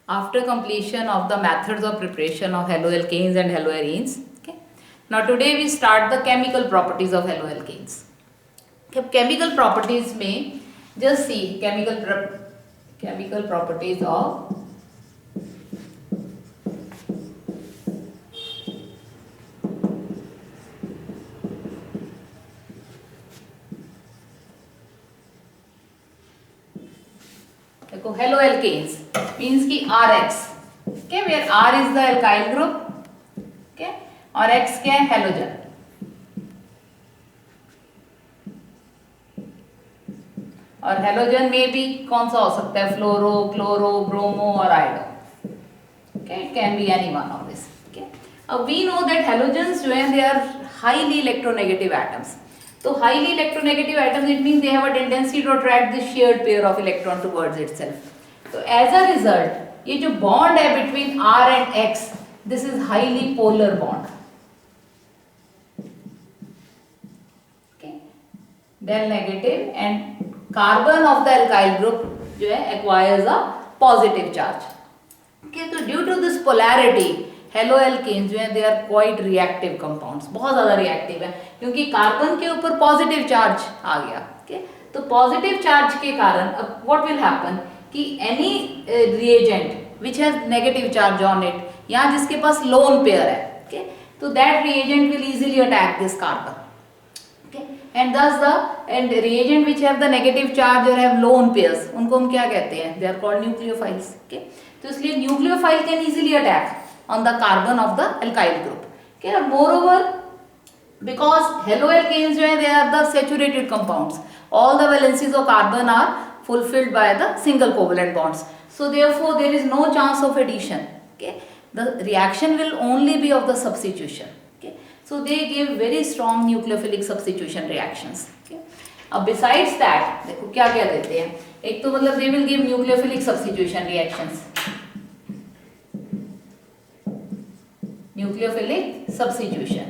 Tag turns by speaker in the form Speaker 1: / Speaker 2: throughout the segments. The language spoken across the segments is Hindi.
Speaker 1: after completion of the methods of preparation of haloalkanes and haloarenes. Okay. Now today we start the chemical properties of haloalkanes. Okay. Chemical properties में just see chemical properties of देखो haloalkanes means कि RX, okay, where R is the alkyl group, okay, और X क्या है halogen. और हेलोजन में भी कौन सा हो सकता है, फ्लोरो, क्लोरो, ब्रोमो और iodo. Okay, it can be any one of this. Okay, अब वी नो दैट हेलोजेंस जो हैं they are highly electronegative atoms. तो highly electronegative atoms it mean they have a tendency to attract the shared pair of electron towards itself. तो एज अ रिजल्ट ये जो बॉन्ड है between R and X, this is highly polar bond. Okay, del negative and carbon of the alkyl group जो है acquires a positive charge. Okay, तो due to this polarity haloalkanes जो है they are quite reactive compounds, बहुत ज्यादा रिएक्टिव है क्योंकि कार्बन के ऊपर पॉजिटिव चार्ज आ गया. ओके, तो पॉजिटिव चार्ज के कारण अब व्हाट विल हैपन कि any reagent which has negative charge on it, या जिसके पास लोन पेयर है, ओके, तो that reagent will easily attack this carbon. And thus the reagent which have the negative charge or have lone pairs, उनको हम क्या कहते हैं, they are called nucleophiles. Okay, तो इसलिए nucleophile can easily attack on the carbon of the alkyl group. Okay, and moreover because haloalkanes जो है they are the saturated compounds, all the valencies of carbon are fulfilled by the single covalent bonds, so therefore there is no chance of addition. Okay, the reaction will only be of the substitution. So they give very strong nucleophilic substitution reactions. Okay. अब besides that देखो क्या क्या देते हैं, एक तो मतलब they will give nucleophilic substitution reactions. Nucleophilic substitution.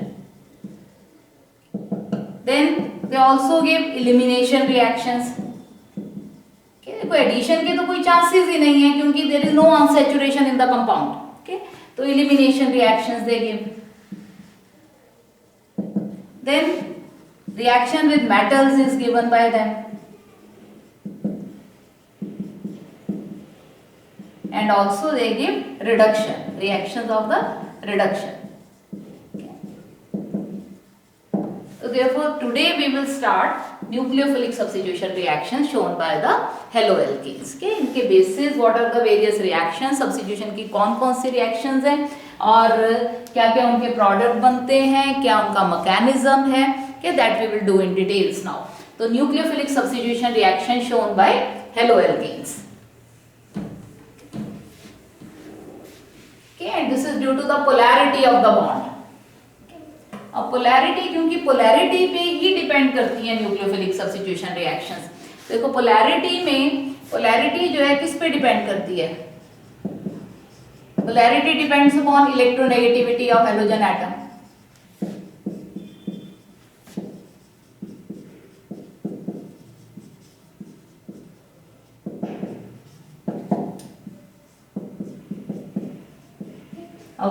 Speaker 1: Then they also give elimination reactions. Okay, देखो addition के तो कोई chances ही नहीं है क्योंकि there is no unsaturation in the compound. Okay, तो elimination reactions they give. Then reaction with metals is given by them, and also they give reduction, reactions of the reduction. Okay. So therefore today we will start nucleophilic substitution reactions shown by the haloalkanes. Okay, इनके basis what are the various reactions, substitution की कौन कौन सी reactions हैं और क्या क्या उनके प्रोडक्ट बनते हैं, क्या उनका मैकेनिज्म है, okay, that we will do in details now. तो nucleophilic substitution reaction shown by haloalkanes. Okay, and this is due to the polarity of the bond. अब polarity क्योंकि polarity पे ही डिपेंड करती है nucleophilic substitution reactions. देखो polarity में polarity जो है किस पे डिपेंड करती है, polarity depends upon electronegativity of halogen atom.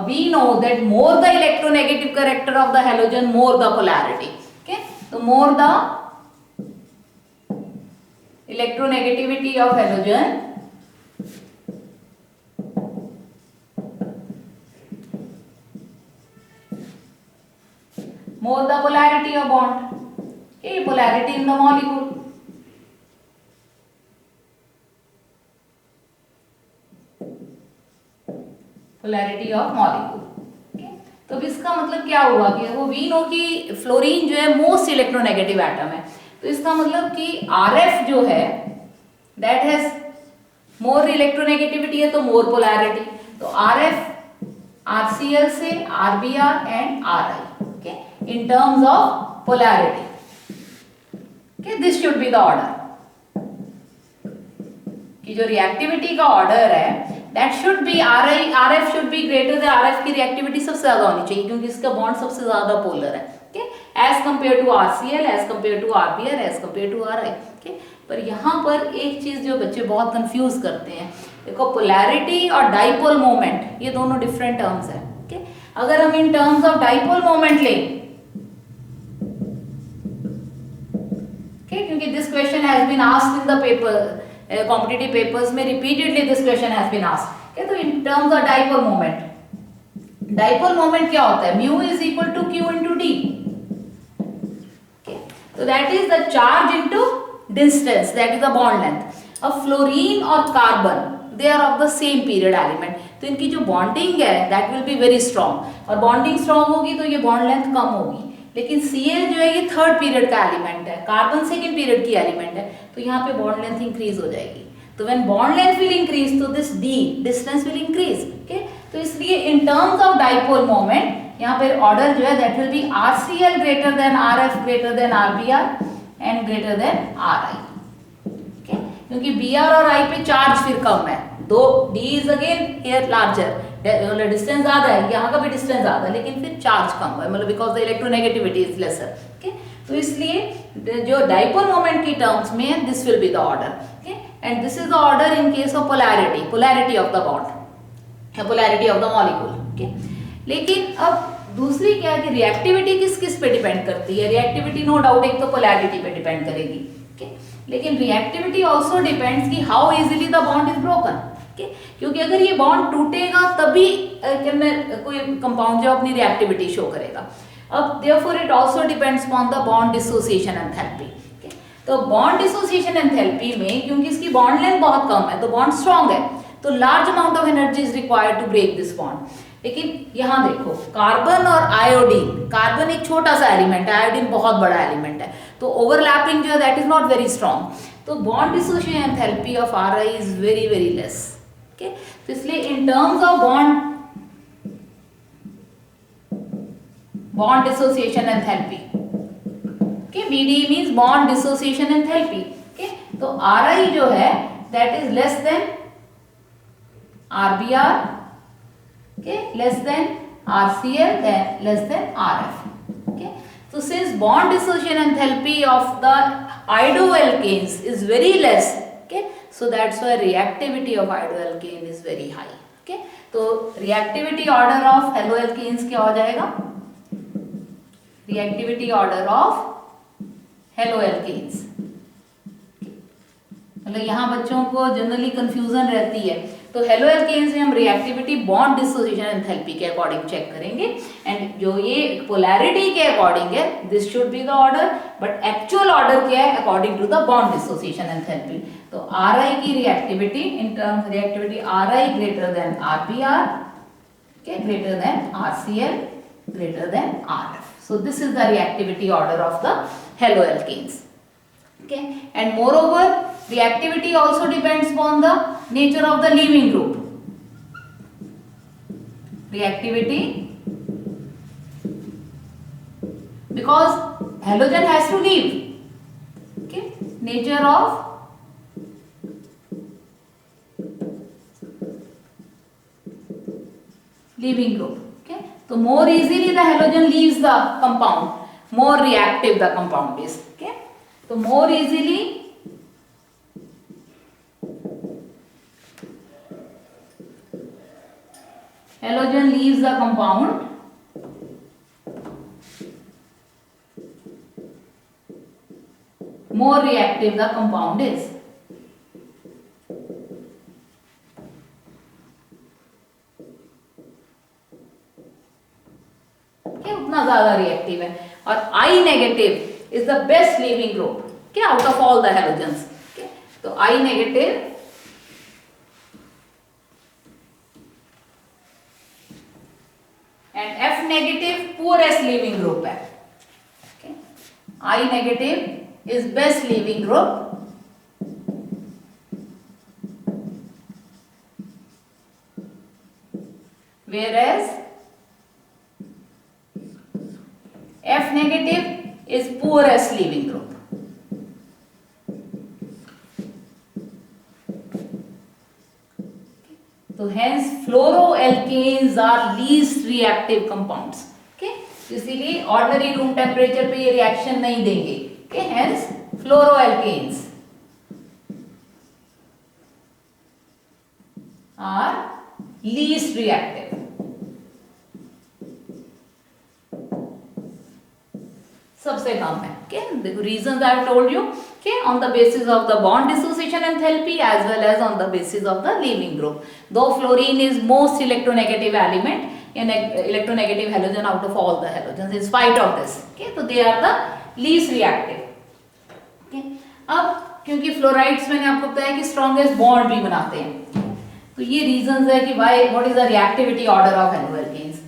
Speaker 1: We know that more the electronegative character of the halogen, more the polarity. Okay, so more the electronegativity of halogen, more the polarity of bond. Okay, polarity in the molecule. Polarity of molecule. Okay, तो इसका मतलब क्या हुआ कि वो वी नो कि फ्लोरीन जो है मोस्ट इलेक्ट्रोनेगेटिव एटम है, तो इसका मतलब कि RF जो है दैट हैज मोर इलेक्ट्रोनेगेटिविटी है तो मोर पोलैरिटी. तो RF RCl से RBr and RI. Okay, in terms of polarity. Okay, this should be the order. कि जो रिएक्टिविटी का ऑर्डर है that should be RF should be greater than RF की रिएक्टिविटी सबसे ज्यादा होनी चाहिए क्योंकि इसका बॉन्ड सबसे ज्यादा पोलर है. Okay, as compared to RCl, as compared to RBr, as compared to RI. Okay, पर यहाँ पर एक चीज जो बच्चे बहुत कंफ्यूज करते हैं, देखो पोलैरिटी और डाइपोल मोमेंट ये दोनों डिफरेंट टर्म्स है। ओके, अगर हम in terms of dipole moment लें, क्योंकि this question has been asked in the paper, competitive papers में repeatedly this question has been asked. तो in terms of dipole moment, dipole moment क्या होता है? Mu is equal to Q into D. तो that is the charge into distance, that is the bond length. अब फ्लोरीन और carbon they are of the same period element, तो इनकी जो बॉन्डिंग है that will be very strong, और बॉन्डिंग स्ट्रॉन्ग होगी तो ये बॉन्ड लेंथ कम होगी। लेकिन Cl जो है ये थर्ड पीरियड का एलिमेंट है, कार्बन सेकेंड पीरियड की एलिमेंट है, तो यहाँ पे बॉन्ड लेंथ इंक्रीज हो जाएगी। तो when bond length will increase तो this d distance will increase. Okay, तो इसलिए in terms of dipole moment यहाँ पे ऑर्डर जो है that will be RCl greater than RF greater than RBr and greater than RI। Okay, क्योंकि Br और I पे चार्ज फिर कम है, though D is again here larger, distance ज्यादा है, यहाँ का भी डिस्टेंस ज्यादा है, लेकिन फिर चार्ज कम है, मतलब because the electronegativity is lesser. Okay, तो इसलिए जो डाइपोल मोमेंट की टर्म्स में this will be the order. Okay, and this is the order in case of polarity, polarity of the bond, polarity of the molecule. Okay, लेकिन अब दूसरी क्या है कि रिएक्टिविटी किस किस पे डिपेंड करती है? रिएक्टिविटी नो डाउट एक तो पोलैरिटी पे डिपेंड करेगी। ओके, लेकिन रिएक्टिविटी ऑल्सो डिपेंड्स कि how easily the bond is broken. क्योंकि अगर ये बॉन्ड टूटेगा तभी कोई कंपाउंड जो अपनी रिएक्टिविटी शो करेगा। अब therefore it also depends on the bond dissociation enthalpy. तो बॉन्ड डिसोसिएशन एंथैल्पी में क्योंकि इसकी बॉन्ड लेंथ बहुत कम है तो बॉन्ड स्ट्रांग है, तो large amount of energy is required to break this bond. लेकिन यहाँ देखो कार्बन और आयोडीन, कार्बन एक छोटा सा एलिमेंट है, आयोडीन बहुत बड़ा एलिमेंट है, तो ओवरलैपिंग जो है that is not very strong, तो bond dissociation enthalpy of Ri is very very less. Okay, तो इसलिए in terms of bond dissociation enthalpy, okay, BD means bond dissociation enthalpy. Okay, तो Ri जो है that is less than RBr, okay, less than RCl, then less than RF. Okay, so since bond dissociation enthalpy of the iodoalkanes is very less, okay, so that's why reactivity of iodoalkane is very high. Okay, तो reactivity order of haloalkanes क्या हो जाएगा? Reactivity order of haloalkanes। मतलब यहाँ बच्चों को जनरली कंफ्यूजन रहती है, तो हेलोएल्केन्स में हम रिएक्टिविटी बॉन्ड डिसोसिएशन एंथैल्पी के अकॉर्डिंग चेक करेंगे, एंड जो ये पोलैरिटी के अकॉर्डिंग है this should be the order, but actual order क्या है according to the bond dissociation enthalpy. तो Ri की reactivity in terms reactivity Ri greater than RBr, okay, greater than RCl, greater than RF. So this is the reactivity order of the haloalkanes. Okay, and moreover reactivity also depends upon the nature of the leaving group. Reactivity, because halogen has to leave. Okay, nature of leaving group. Okay, so more easily the halogen leaves the compound, more reactive the compound is. Okay, so more easily halogen leaves the compound, more reactive the compound is. Okay, उतना ज्यादा रिएक्टिव है, और I negative is the best leaving group, okay, out of all the halogens. Okay, तो I negative and F negative poorest leaving group है. Okay, I negative is best leaving group, whereas F negative is poorest leaving group. So hence fluoroalkanes are least reactive compounds. Okay, इसीलिए ordinary room temperature पे ये reaction नहीं देंगे. Okay, hence fluoroalkanes. are least reactive. सबसे कम है. Okay, the reasons I have told you. Okay, on the basis of the bond dissociation enthalpy as well as on the basis of the leaving group. Though fluorine is most electronegative element in electronegative halogen out of all the halogens, in spite of this. Okay, so they are the least reactive. Okay, अब क्योंकि फ्लोराइड्स मैंने आपको बताया कि स्ट्रॉन्गेस्ट बॉन्ड भी बनाते हैं, तो ये रीजंस है कि why what is the reactivity order of alkanes.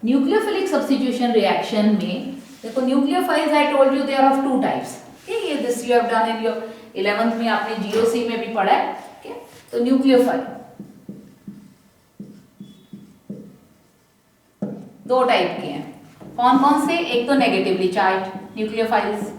Speaker 1: Nucleophilic substitution reaction में देखो, nucleophiles I told you they are of two types. ये this you have done in your 11th में, आपने जीओसी में भी पढ़ा है. okay? तो न्यूक्लियोफाइल दो टाइप के हैं. कौन कौन से? एक तो नेगेटिवली चार्ज न्यूक्लियोफाइल्स.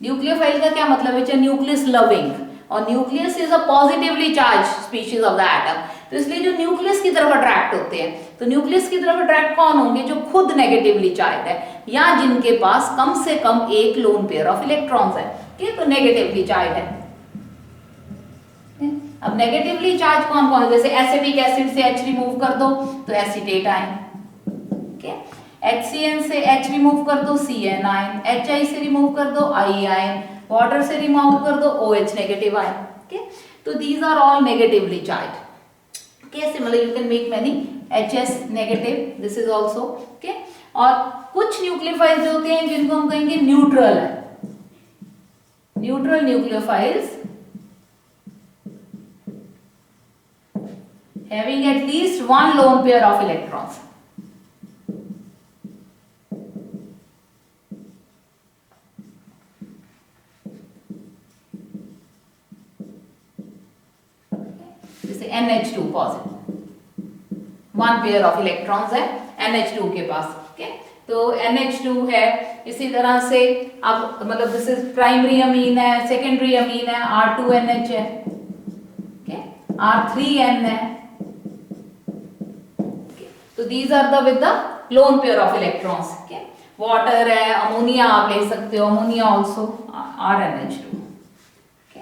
Speaker 1: न्यूक्लियोफाइल का क्या मतलब है? न्यूक्लियस लविंग, और nucleus is a positively charge species of the atom. तो इसलिए जो न्यूक्लियस की तरफ अट्रैक्ट होते हैं, तो न्यूक्लियस की तरफ अट्रैक्ट कौन होंगे? जो खुद नेगेटिवली चार्ज है या जिनके पास कम से कम एक लोन पेयर ऑफ इलेक्ट्रॉन्स है. ठीक है, तो नेगेटिवली चार्ज है. अब नेगेटिवली चार्ज कौन कौन है? जैसे एसिटिक एसिड से H रिमूव कर दो तो एसीटेट आयन. HCN से H रिमूव कर दो CN आयन. HI से रिमूव कर दो I आयन. वाटर से रिमूव कर दो OH नेगेटिव आयन. ओके, तो these are all negatively charge. कैसे? मतलब you can make many HS negative, this is also. Okay, और कुछ न्यूक्लियोफाइल्स होते हैं जिनको हम कहेंगे न्यूट्रल है. Neutral nucleophiles having at least one lone pair of electrons. जैसे NH2 positive, one pair of electrons है NH2 के पास. ओके, तो NH2 है. इसी तरह से अब मतलब दिस इज प्राइमरी अमीन है, सेकेंडरी अमीन है, R2NH है. ओके, R3N है. तो these are the with the lone pair of electrons. Okay, water है, अमोनिया आप ले सकते हो, ammonia also RNH2. Okay,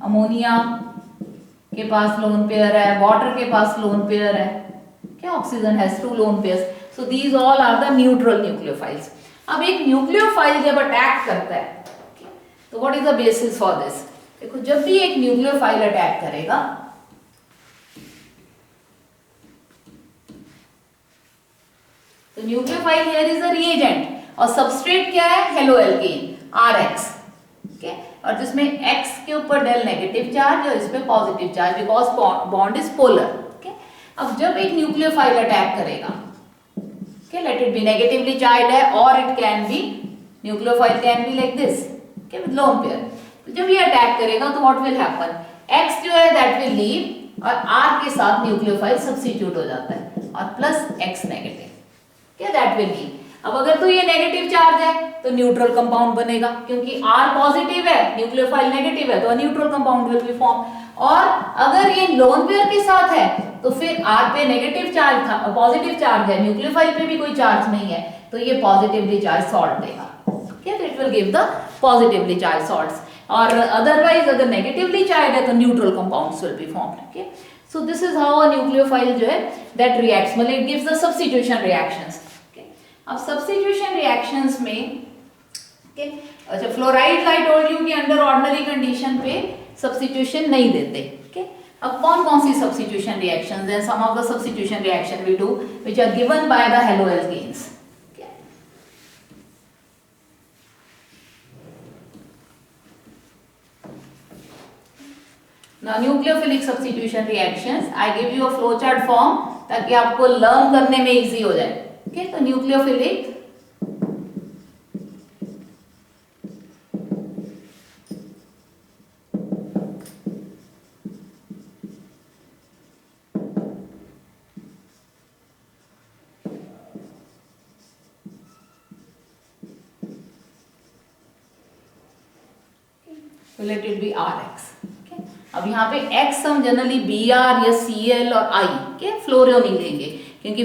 Speaker 1: ammonia के पास लोन पेयर है, वाटर के पास लोन पेयर है. क्या? Oxygen has two lone pairs. So these all are the neutral nucleophiles. अब एक न्यूक्लियोफाइल जब अटैक करता है, तो what is the basis for this? देखो, जब भी एक न्यूक्लियोफाइल अटैक करेगा, तो nucleophile here is a reagent और सबस्ट्रेट क्या है? Halo alkane RX. ओके, और जिसमें X के ऊपर डेल नेगेटिव चार्ज और इस पे positive charge, because bond is polar. Okay, अब जब एक न्यूक्लियोफाइल अटैक करेगा, okay, late it B negatively charge है, और it can B nucleophile can be like this, okay, with lone pair. तो जब ये अटैक करेगा तो व्हाट विल हैपन? X जो है दैट विल लीव और R के साथ न्यूक्लियोफाइल सब्स्टिट्यूट हो जाता है और प्लस X नेगेटिव. क्या? That will leave. अब अगर तो ये नेगेटिव चार्ज है तो न्यूट्रल कंपाउंड बनेगा, क्योंकि R पॉजिटिव है, न्यूक्लियोफाइल नेगेटिव है, तो neutral compound will be form. और अगर ये लोन पेयर के साथ है तो फिर R पे नेगेटिव चार्ज था, पॉजिटिव चार्ज है, न्यूक्लियोफाइल पे भी कोई चार्ज नहीं है, तो ये पॉजिटिवली चार्ज सॉल्ट देगा. ओके, तो it will give the positively charge salts. और अदरवाइज अगर नेगेटिवली चार्ज है तो neutral compounds will be formed. Okay, so this is how a nucleophile जो है दैट रिएक्ट्स, मतलब it gives the substitution reactions. अब सब्स्टिट्यूशन रिएक्शंस में अच्छा, फ्लोराइड आई टोल्ड यू कि अंडर ऑर्डिनरी कंडीशन पे सब्स्टिट्यूशन नहीं देते. ओके, अब कौन कौन सी सब्स्टिट्यूशन रिएक्शंस हैं? Some of the substitution reaction we do which are given by the halo alkanes. Now nucleophilic substitution reactions, I give you a flowchart form ताकि आपको लर्न करने में इजी हो जाए. ओके, तो nucleophilic let it be RX. okay? अब यहाँ पे X हम जनरली Br या Cl और I के फ्लोरो नहीं लेंगे, क्योंकि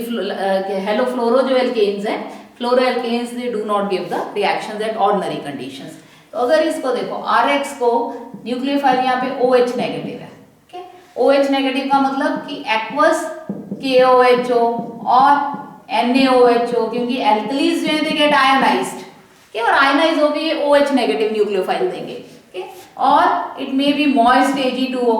Speaker 1: हेलो फ्लोरो जो एल्केन्स हैं, fluoro alkanes they do not give the reactions at ordinary conditions. तो अगर इसको देखो RX को न्यूक्लियोफाइल यहाँ पे OH नेगेटिव है. ओके, OH नेगेटिव का मतलब कि एक्वस KOHO और NaOHO, क्योंकि एल्कलीज जो है दे गेट आयोनाइज्ड, okay, और आयोनाइज होकर ये OH नेगेटिव न्यूक्लियोफाइल देंगे, okay? और it may be moist Ag2O,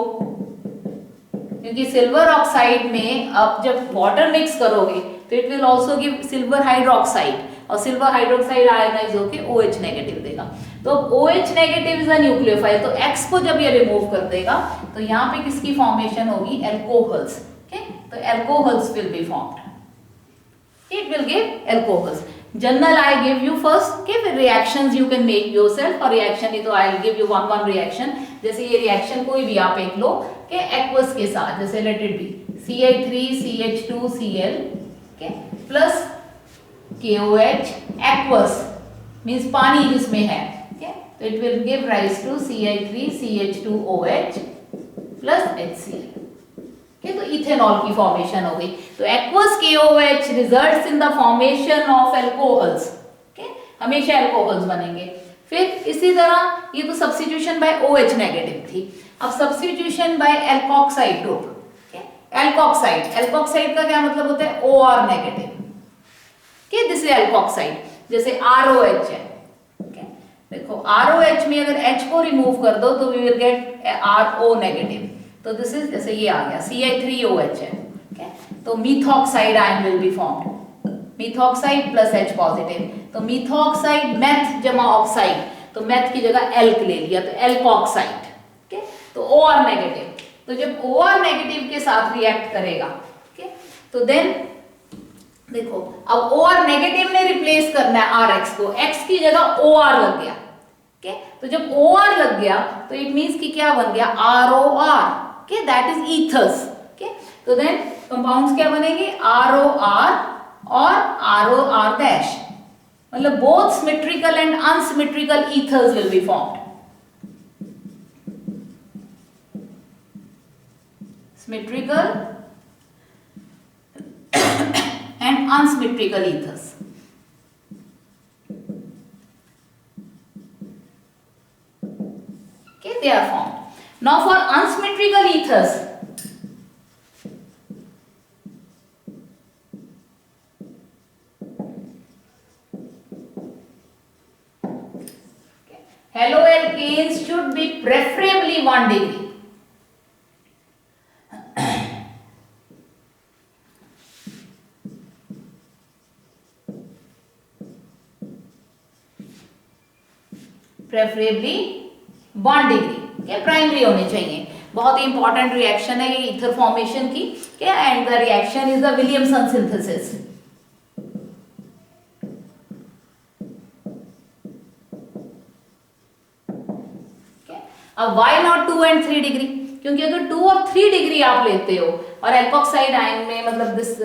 Speaker 1: क्योंकि सिल्वर ऑक्साइड में अब जब वाटर मिक्स करोगे तो it will also give silver hydroxide, और सिल्वर हाइड्रोक्साइड आयोनाइज होकर OH नेगेटिव देगा। तो OH negative is a nucleophile, तो X को जब ये रिमूव कर देगा तो यहाँ पे किसकी फॉर्मेशन होगी, एल्कोहल्स, okay? तो alcohols will be formed, it will give alcohols. General I give you first, okay, फिर reactions you can make yourself, और reaction ही तो I'll give you one reaction। जैसे ये reaction कोई भी आप एक लो के aqueous के साथ, जैसे let it be CH3CH2Cl, okay, plus KOH aqueous means पानी जिसमें है, okay, तो it will give rise to CH3CH2OH plus HCl, okay, तो इथेनॉल की फॉर्मेशन हो गई। तो aqueous KOH results in the formation of alcohols, okay, हमेशा एल्कोहल्स बनेंगे। फिर इसी तरह ये तो सब्स्टिट्यूशन बाय OH नेगेटिव थी, अब substitution by alkoxide group, okay, alkoxide का क्या मतलब होता है, OR negative, okay, this is alkoxide. जैसे ROH है, okay, देखो ROH में अगर H को रिमूव कर दो तो we will get RO negative, तो दिस इज जैसे ये आ गया CH3OH है, okay? तो methoxide ion will be formed, methoxide plus H positive, तो मीथॉक्साइड मेथ जमा ऑक्साइड, तो मेथ की जगह एल्क ले लिया तो एल्कोक्साइड, okay? तो OR नेगेटिव, तो जब OR नेगेटिव के साथ रिएक्ट करेगा, okay? तो देन देखो अब OR नेगेटिव ने रिप्लेस करना है RX को, X की जगह OR लग गया, okay? तो जब OR लग गया तो इट मींस कि क्या बन गया, ROR, okay, that is ethers, okay? तो then compounds क्या बनेंगे, ROR और ROR dash, मतलब both symmetrical and unsymmetrical ethers will be formed, symmetrical and unsymmetrical ethers, okay, they are formed. Now for unsymmetrical ethers, okay, haloalkanes should be preferably 1 degree. Preferably 1 degree के प्राइमरी होने चाहिए। बहुत ही इंपॉर्टेंट रिएक्शन है ये ईथर फॉर्मेशन की, क्या, and the reaction is the Williamson synthesis. अब व्हाई नॉट 2 and 3 डिग्री, क्योंकि अगर 2 और 3 डिग्री आप लेते हो और एल्कोक्साइड आयन में मतलब दिस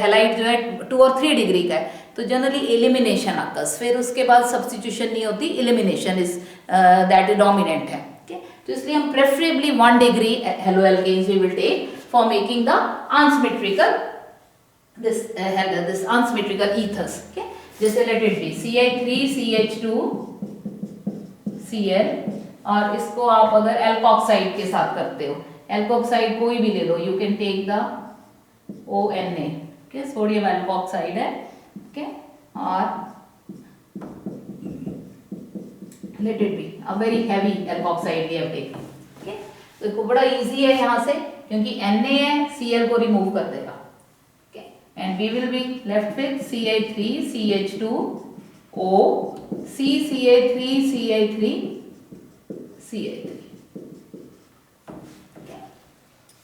Speaker 1: हैलाइड जो है 2 और 3 डिग्री का है तो जनरली एलिमिनेशन आकर्स, फिर उसके बाद सब्स्टिट्यूशन नहीं होती, elimination is that is dominant है, okay? तो इसलिए हम preferably 1 degree haloalkanes we will take for making the unsymmetrical this unsymmetrical ethers, okay? जैसे let it be CH3CH2 Cl, और इसको आप अगर एल्कोक्साइड के साथ करते हो, एल्कोक्साइड कोई भी ले लो, you can take the ONA, okay? Sodium alkoxide है, okay? और let it be a very heavy alkoxide we have taken, okay? तो इसको बड़ा इजी है यहाँ से, क्योंकि Na है, Cl को रिमूव कर देगा, okay? and we will be left with CH3CH2O CCH3CH3 CH3, okay?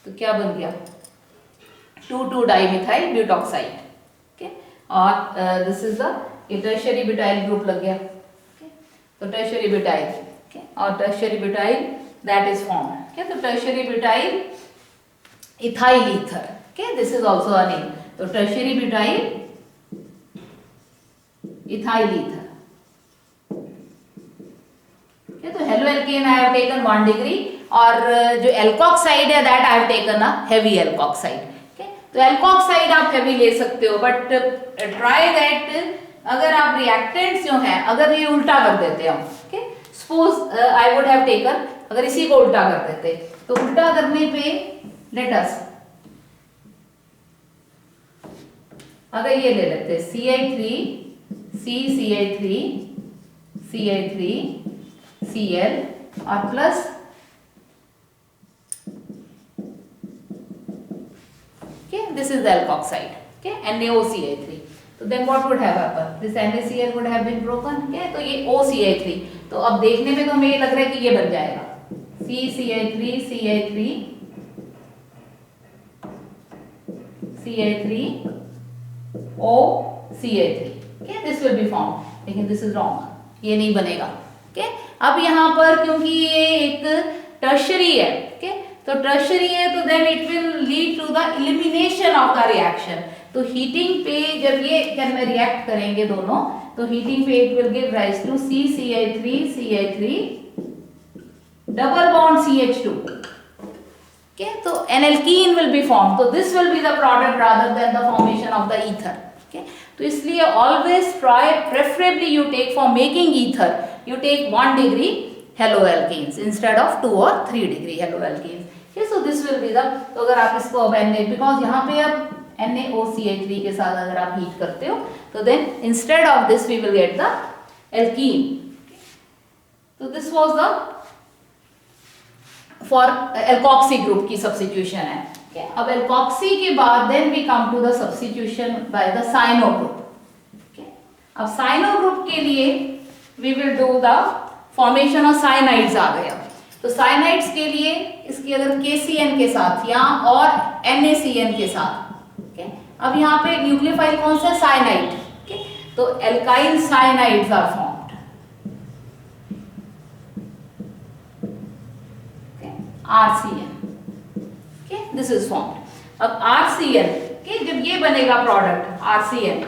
Speaker 1: तो क्या बन गया 2,2 डाइमिथाइल ब्यूटॉक्साइड, okay? और this is the tertiary butyl group लग गया, okay? तो टर्शियरी ब्यूटाइल, okay? और tertiary butyl that is form, okay? तो tertiary butyl ethyl ether, okay? This is also a name, तो tertiary butyl ethyl ether, okay? तो haloalkane I have taken 1 degree, और जो एल्कोक्साइड है that I have taken a heavy alkoxide, okay? तो एल्कोक्साइड आप हेवी ले सकते हो, बट ट्राई दैट अगर आप रिएक्टेंट्स जो हैं अगर ये उल्टा कर देते हो, okay? Suppose I would have taken, अगर इसी को उल्टा कर देते तो उल्टा करने पे लेट अस अगर ये ले लेते हैं CI3 CI3 CI3 Cl और plus this is the alkoxide, okay, NaOCl3. So then what would have happened? This NaCl would have been broken, okay, तो ये OCl3, तो अब देखने में तो हमें ये लग रहा है कि ये बन जाएगा CCl3 CI3 CI3 OCl3, okay, this will be formed, लेकिन this is wrong, ये नहीं बनेगा, okay. अब यहाँ पर क्योंकि ये एक टर्शरी है, okay, तो टर्शरी है तो then it will lead to the elimination of the reaction. तो हीटिंग पे जब ये रिएक्ट करेंगे दोनों, तो हीटिंग पे it will give rise to CCl3 double bond CH2, okay, तो an alkene will be form, तो this will be the product rather than the formation of the ether, okay. तो इसलिए always try preferably you take for making ether you take 1 degree haloalkanes instead of 2 और 3 degree haloalkanes. So this will be the, तो अगर आप इसको अब बिकॉज यहाँ पे अब NaOCl3 के साथ अगर आप हीट करते हो तो then instead of this we will get the alkene. तो this was the for alkoxy group की सब्स्टिट्यूशन है, okay? अब एल्कोक्सी के बाद then we come to the substitution by the cyano group, okay? अब साइनो ग्रुप के लिए we will do the formation of cyanides आ गया, तो साइनाइड्स के लिए इसकी अगर KCN के साथ या और NaCN के साथ, ओके, अब यहाँ पे न्यूक्लियोफाइल कौन सा है, साइनाइड, ओके, तो alkyl cyanides are formed, okay, RCN, okay, this is formed. अब RCN, ओके, जब ये बनेगा प्रोडक्ट RCN,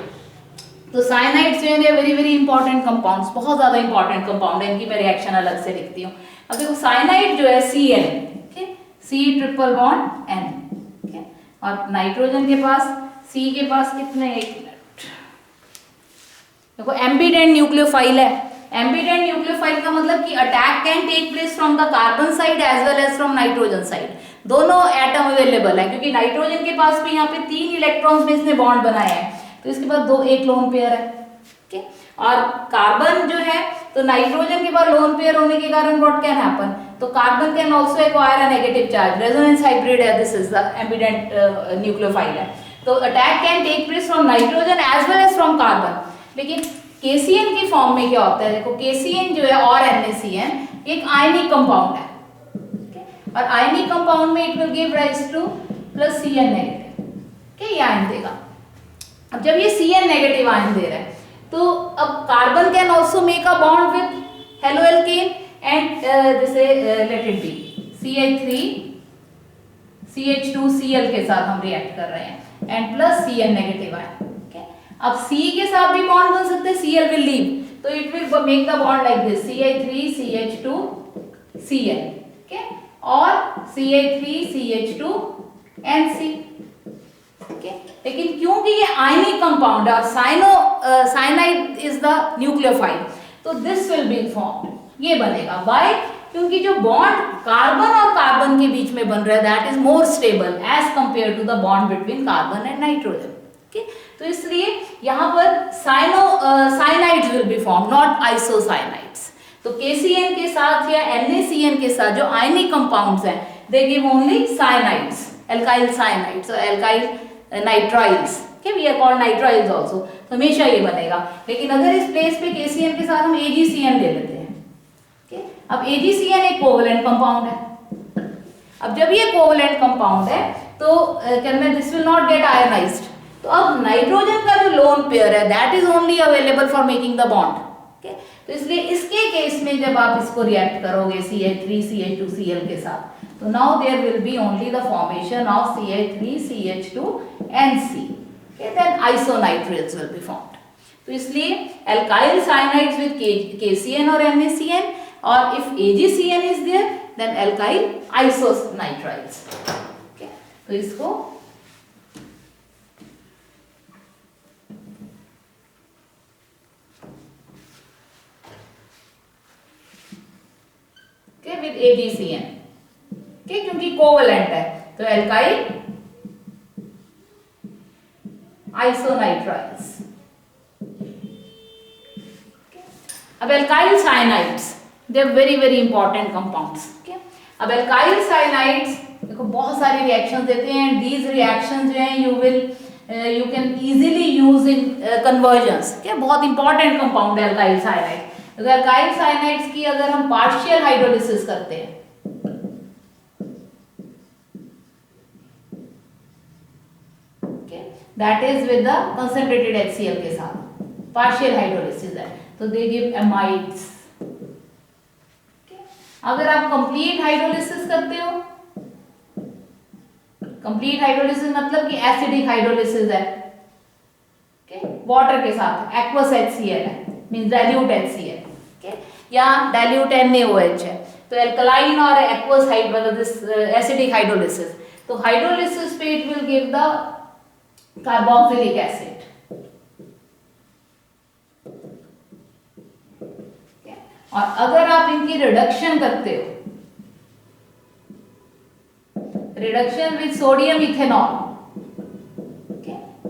Speaker 1: तो साइनाइड्स जो है वेरी वेरी इंपॉर्टेंट कंपाउंड्स, बहुत ज्यादा इंपॉर्टेंट कंपाउंड है, इनकी मैं रिएक्शन अलग से लिखती हूँ। अब देखो साइनाइड जो है Cn, okay? C triple bond N, okay? और नाइट्रोजन के पास C के पास कितने, एक मिनट, देखो एम्बिडेंट न्यूक्लियोफाइल है। एम्बिडेंट न्यूक्लियोफाइल का मतलब कि attack can take place from the carbon side as well as from nitrogen side, दोनों एटम अवेलेबल है, क्योंकि नाइट्रोजन के पास भी यहाँ पे 3 इलेक्ट्रॉन्स में इसने बॉन्ड बनाया है, तो इसके पास एक लोन पेयर है, okay? और कार्बन जो है तो नाइट्रोजन के बाद लोन पेयर होने के कारण व्हाट कैन हैपन, तो carbon can also acquire a negative charge, resonance hybrid है, this is the ambident nucleophile है, तो attack can take place from nitrogen as well as from carbon. लेकिन KCN की फॉर्म में क्या होता है, देखो KCN जो है और NaCN एक आयनिक कंपाउंड है, okay? और आयनिक कंपाउंड में it will give rise two plus CN negative, okay? ये आयन देगा। अब जब ये CN नेगेटिव आयन दे रहा है तो अब carbon can also make a bond with haloalkane and जैसे let it be CH3 CH2Cl के साथ हम रिएक्ट कर रहे हैं and plus CN negative ion, okay. अब C के साथ भी बॉन्ड बन सकते हैं, Cl विल लीव, तो it will make the bond like this CH3CH2Cl, okay, और CH3CH2NC, okay? लेकिन क्योंकि ये आयनिक कंपाउंड है और साइनाइड इज द न्यूक्लियोफाइल, तो दिस विल बी फॉर्म्ड, ये बनेगा। व्हाई? क्योंकि जो बॉन्ड कार्बन और कार्बन के बीच में बन रहा है that is more stable as compare to the bond between carbon and nitrogen, okay. तो इसलिए यहाँ पर cyanides will be form, not isocyanides. तो KCN के साथ या NaCN के साथ जो आयनिक कंपाउंड्स हैं they give only cyanides, alkyl cyanides और alkyl nitriles, okay, we are called nitriles also, तो हमेशा ये बनेगा। लेकिन अगर इस प्लेस पे KCN के साथ हम AgCN ले लेते हैं, okay? अब AgCN एक कोवलेंट कंपाउंड है, अब जब ये कोवलेंट कंपाउंड है तो this will not gate ionised, तो अब नाइट्रोजन का जो लोन पेयर है that is only available for making the bond, okay? तो इसलिए इसके केस में जब आप इसको रिएक्ट करोगे CH3CH2Cl के साथ, तो now there will be only the formation of CH3CH2NC, okay? Then isonitriles will be formed. तो इसलिए alkyl cyanides with KCN or NaCN, or if AgCN is there then alkyl isonitriles, okay? तो इसको with AgCN, क्योंकि कोवलेंट है, तो तो एल्काइल आइसोनाइट्राइल्स। अब alkyl cyanides, they are very very important compounds. अब एल्काइल साइनाइड्स देखो बहुत सारी रिएक्शंस देते हैं, दीज रिएक्शंस जो हैं you can easily use in convergence. क्या बहुत इंपॉर्टेंट कंपाउंड है एल्काइल साइनाइड। तो एल्काइल साइनाइड्स की अगर हम पार्शियल हाइड्रोलिसिस करते हैं, that is with the concentrated HCl के साथ पार्शियल हाइड्रोलिसिस है, तो दे गिव एमाइड्स। अगर आप कंप्लीट हाइड्रोलिसिस करते हो, कंप्लीट हाइड्रोलिसिस मतलब कि एसिडिक हाइड्रोलिसिस है वाटर के साथ, एक्वस HCl है मींस डाइल्यूट HCl या डाइल्यूट NaOH है, तो एल्कलाइन और एक्वस मतलब दिस एसिडिक हाइड्रोलिसिस, तो हाइड्रोलिसिस पे it will give the carboxylic acid. और अगर आप इनकी रिडक्शन करते हो, रिडक्शन विद सोडियम इथेनॉल,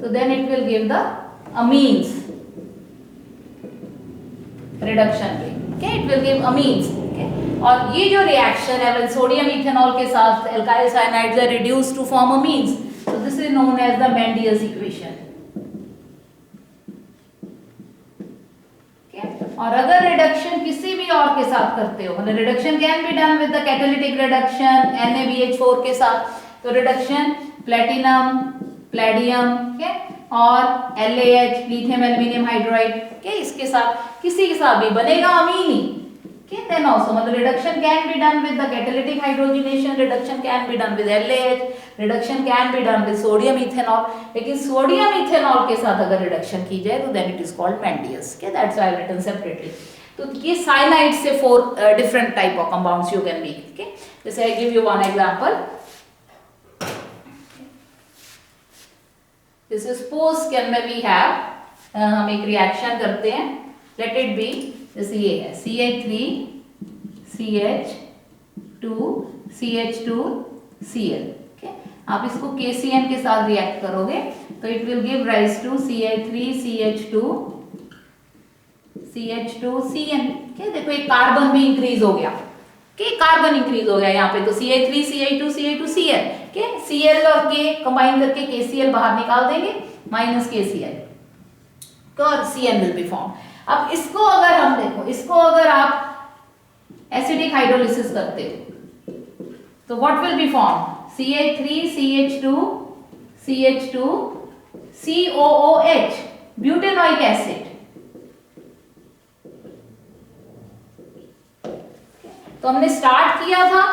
Speaker 1: तो then it will give the amines reduction पे, इट विल गिव अमीन्स। और ये जो रिएक्शन है सोडियम इथेनॉल के साथ alkyl cyanides are reduced to form amines, so this is known as the Mendel's equation। और अगर रिडक्शन किसी भी और के साथ करते हो, मतलब reduction can be done with the catalytic reduction NaBH4 के साथ, तो रिडक्शन प्लेटिनम प्लेडियम और LaH लिथियम एल्यूमिनियम हाइड्राइड इसके साथ किसी के साथ भी बनेगा अमीन ही। Then also मतलब reduction can be done with the catalytic hydrogenation, reduction can be done with LaH, reduction can be done with sodium ethanol, लेकिन सोडियम इथेनॉल के साथ अगर रिडक्शन की जाए तो then it is called Mendel's। That's why I've written separately। तो ये साइनाइड से 4 different type of compounds you can make। जैसे I give you one example। This is suppose can we have हम एक रिएक्शन करते हैं, let it be जैसे ये है CH3 CH2 CH2Cl। आप इसको KCN के साथ रिएक्ट करोगे तो it will give rise to CH3 CH2CN। देखो एक कार्बन भी इंक्रीज हो गया, कार्बन इंक्रीज हो गया यहाँ पे, तो CH3 CH2 Cl और K कंबाइन करके KCl बाहर निकाल देंगे माइनस KCl, तो और CN विल बी फॉर्म। अब इसको अगर हम देखो, इसको अगर आप एसिडिक हाइड्रोलिसिस करते हो तो what will be form CH3 CH2 COOH butanoic acid. तो हमने स्टार्ट किया था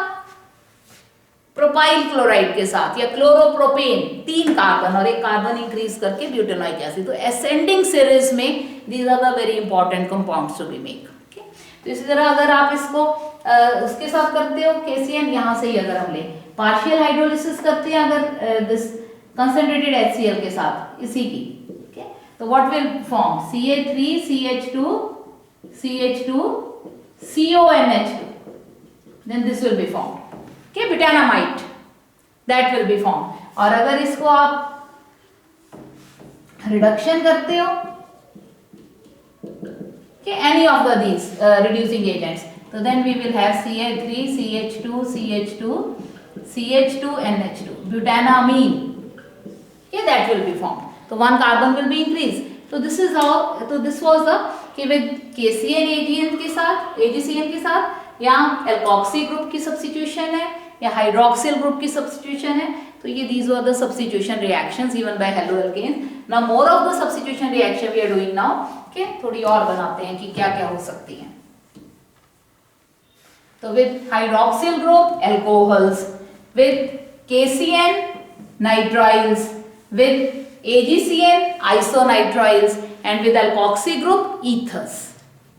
Speaker 1: प्रोपाइल क्लोराइड के साथ या क्लोरोप्रोपेन, 3 कार्बन और 1 कार्बन इंक्रीज करके ब्यूटेनोइक एसिड। तो असेंडिंग सीरीज में these are the very important compounds to be make. तो इसी तरह अगर आप इसको उसके साथ करते हो KCN, यहाँ से ही अगर हम ले पार्शियल हाइड्रोलिसिस करते हैं अगर दिस कंसंट्रेटेड HCl के साथ इसी की, तो what will form CH3 CH2 CONH2, then this will be formed, butanamide that will be formed। और अगर इसको आप रिडक्शन करते हो any of these reducing agents, so then we will have CH3 CH2NH2 butanamine, that will be formed। so 1 carbon will be increased। so this is how, so this was the with KCN AgCN के साथ या एल्कोक्सी ग्रुप की सब्स्टिट्यूशन है या हाइड्रोक्सिल ग्रुप की सब्स्टिट्यूशन है, तो ये these were the substitution reactions given by haloalkanes। now more of the substitution reaction we are doing now। थोड़ी और बनाते हैं कि क्या क्या हो सकती हैं। तो with hydroxyl group alcohols, with KCN nitriles, with AgCN isonitriles and with alkoxy group ethers.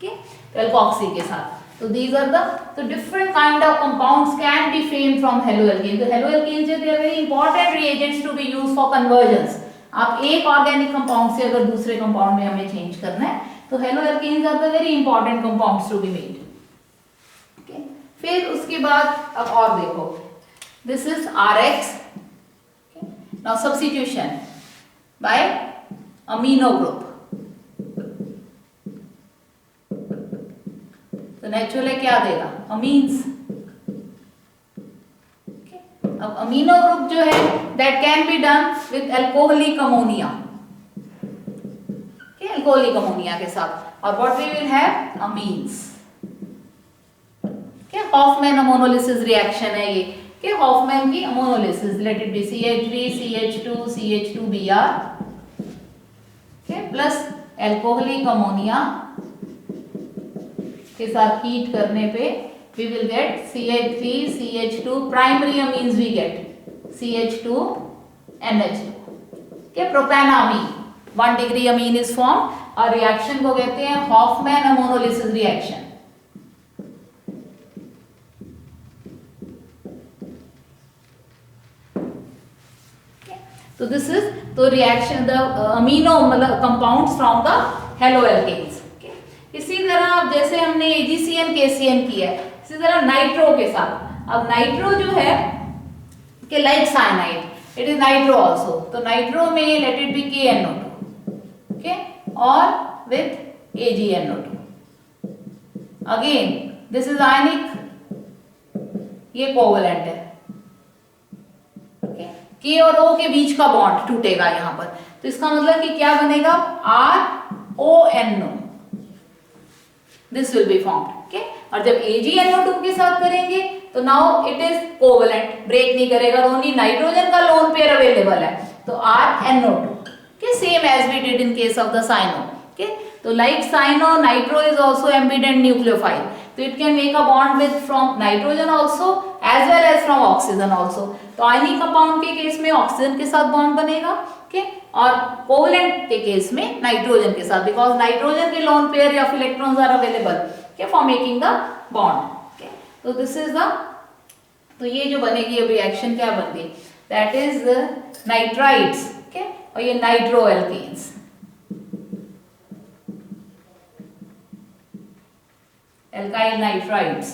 Speaker 1: Alkoxy के साथ, तो these are the different kind of compounds can be formed from haloalkane। तो haloalkanes they are very important reagents to be used for conversions। आप एक ऑर्गेनिक कंपाउंड से अगर दूसरे कंपाउंड में हमें चेंज करना है तो haloalkanes are the very important compounds to be made. फिर उसके बाद अब और देखो, this is RX now substitution by amino group, तो नेचुरली क्या देगा, अमीन्स। अब अमीनो ग्रुप जो है that can be done with alcoholic ammonia, alcoholic ammonia के साथ, और what we will have, amines. Hofmann ammonolysis reaction है ये, कि हॉफमैन की ammonolysis, let it be CH3 CH2 CH2Br plus alcoholic ammonia के साथ हीट करने पे we will get CH3 CH2, primary amines we get CH2 NH2, के प्रोपेनामीन 1 डिग्री अमीन इज फॉर्म, और रिएक्शन को कहते हैं हॉफमैन अमोनोलिसिस रिएक्शन। तो दिस इज तो रिएक्शन द अमीनो मतलब कंपाउंड्स फ्रॉम द हेलोएल्केन्स। इसी तरह अब जैसे हमने AgCN KCN किया है, इसी तरह नाइट्रो के साथ, अब नाइट्रो जो है कि like cyanide, it is nitro also, तो नाइट्रो में let it be KNO2, okay, और with AgNO2, again this is ionic, ये कोवलेंट है, K और O के बीच का बॉन्ड टूटेगा यहाँ पर, तो इसका मतलब कि क्या बनेगा, RONO, this will be formed, okay. और जब AgNO2 के साथ करेंगे तो now it is covalent, break नहीं करेगा, ओनली नाइट्रोजन का लोन पेयर अवेलेबल है, तो RNO2, okay, same as we did in case of the cyano, okay. तो like cyano, nitro is also ambident nucleophile, तो it can make a bond with from nitrogen also as well as from oxygen also, तो आयनिक कंपाउंड के केस में ऑक्सीजन के साथ बॉन्ड बनेगा, ओके, और कोवलेंट के केस में नाइट्रोजन के साथ, बिकॉज नाइट्रोजन के lone pair of electrons are available, okay, for making the bond, okay. तो दिस इज द, तो ये जो बनेगी अब रिएक्शन क्या बन गई, दैट इज नाइट्राइड्स, ओके, और ये nitro alkanes, alkyl nitrides,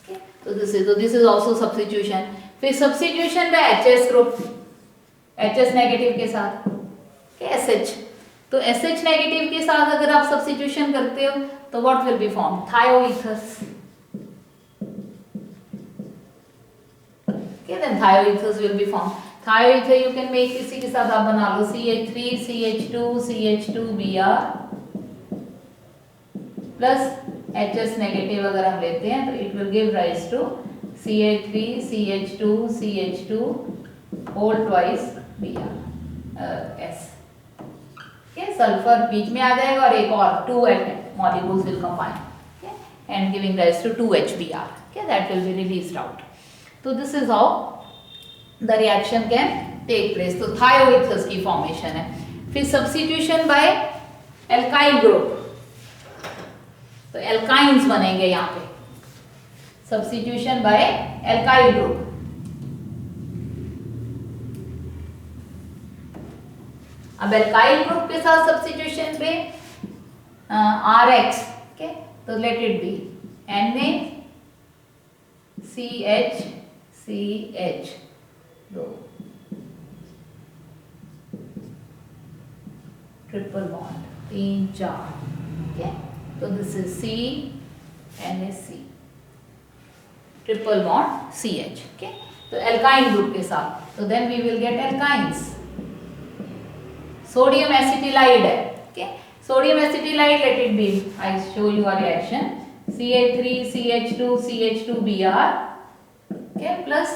Speaker 1: okay, so this is also substitution। फिर substitution by HS group, HS negative के साथ, okay, SH, तो SH नेगेटिव के साथ अगर आप substitution करते हो तो what will be formed, thioethers, okay, then thioethers will be formed। थायोईथर you can make, इसी के साथ आप बना लो CH3 CH2 CH2Br plus HS negative अगर हम लेते हैं तो it will give rise to CH3 CH2 CH2 whole twice Br S, okay, sulphur बीच में आ जाएगा और एक और 2 molecules will combine, okay, and giving rise to 2HBr, okay, that will be released out। तो this is how the reaction can take place, तो thioethers की फॉर्मेशन है। फिर सब्स्टिट्यूशन बाय एल्काइल ग्रुप, तो एल्काइंस बनेंगे यहाँ पे, सब्स्टिट्यूशन बाय एल्काइल ग्रुप, अब एल्काइल ग्रुप के साथ सब्स्टिट्यूशन पे RX, ओके, तो let it be NaCH triple bond 3 4, okay, तो this is CNaC triple bond CH, okay, तो एल्काइन ग्रुप के साथ, तो then we will get alkynes. Sodium acetylide है, okay, sodium acetylide, late it B, I show you a reaction, CH3 CH2 CH2Br, okay, plus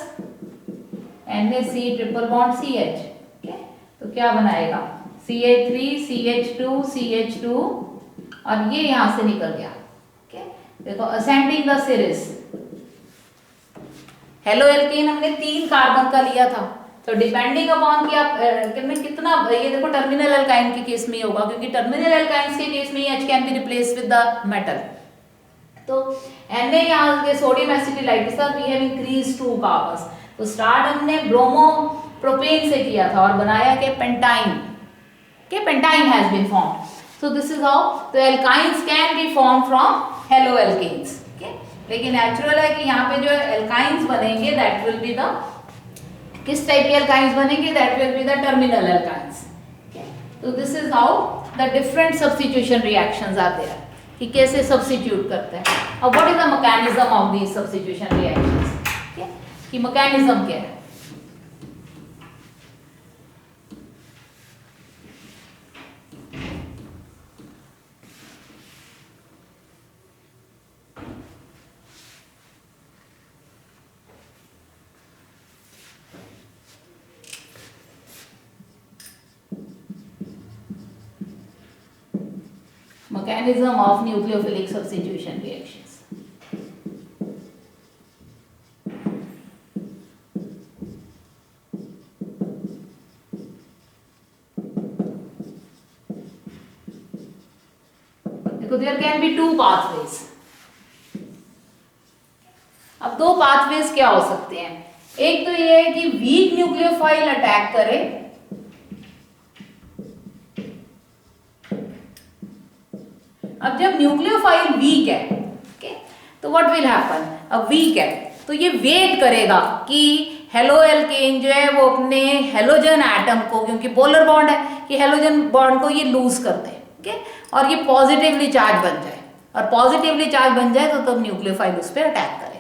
Speaker 1: NaC triple bond CH, okay, तो क्या बनाएगा CH3 CH2 CH2 और ये यहां से निकल गया, ओके, देखो ascending the series, halo alkane हमने 3 कार्बन का लिया था, तो डिपेंडिंग अपॉन कि आप कितना, ये देखो टर्मिनल एल्काइन के केस में होगा, क्योंकि टर्मिनल एल्काइंस के केस में H can be replace with the metal, तो Na यहाँ के सोडियम एसिटिलाइड के साथ वी हैव इंक्रीज 2 कार्बन्स, तो स्टार्ट हमने ब्रोमो प्रोपेन से किया था और बनाया के पेंटाइन, के pentyne has been formed, so this is how, तो alkynes can be form from haloalkanes, okay, लेकिन नेचुरल है कि यहाँ पे जो एल्काइंस बनेंगे दैट विल बी द, किस टाइप के एल्काइंस बनेंगे, that will be the terminal alkynes. तो this is how the different substitution reactions are there, कि कैसे सब्स्टिट्यूट करते हैं। अब what is the mechanism of these substitution reactions, कि मैकेनिज्म क्या है। Mechanism of nucleophilic substitution reactions. देखो, there can be two pathways. अब दो pathways क्या हो सकते हैं, एक तो ये है कि वीक न्यूक्लियोफाइल अटैक करे, अब जब न्यूक्लियोफाइल वीक है, ओके, तो व्हाट विल हैपन, अब वीक है तो ये वेट करेगा कि हेलो एल्केन जो है वो अपने हेलोजन एटम को, क्योंकि पोलर बॉन्ड है, कि हेलोजन बॉन्ड को ये लूज कर दे, ओके, और ये पॉजिटिवली चार्ज बन जाए, और पॉजिटिवली चार्ज बन जाए तो तब न्यूक्लियोफाइल उस पर अटैक करे।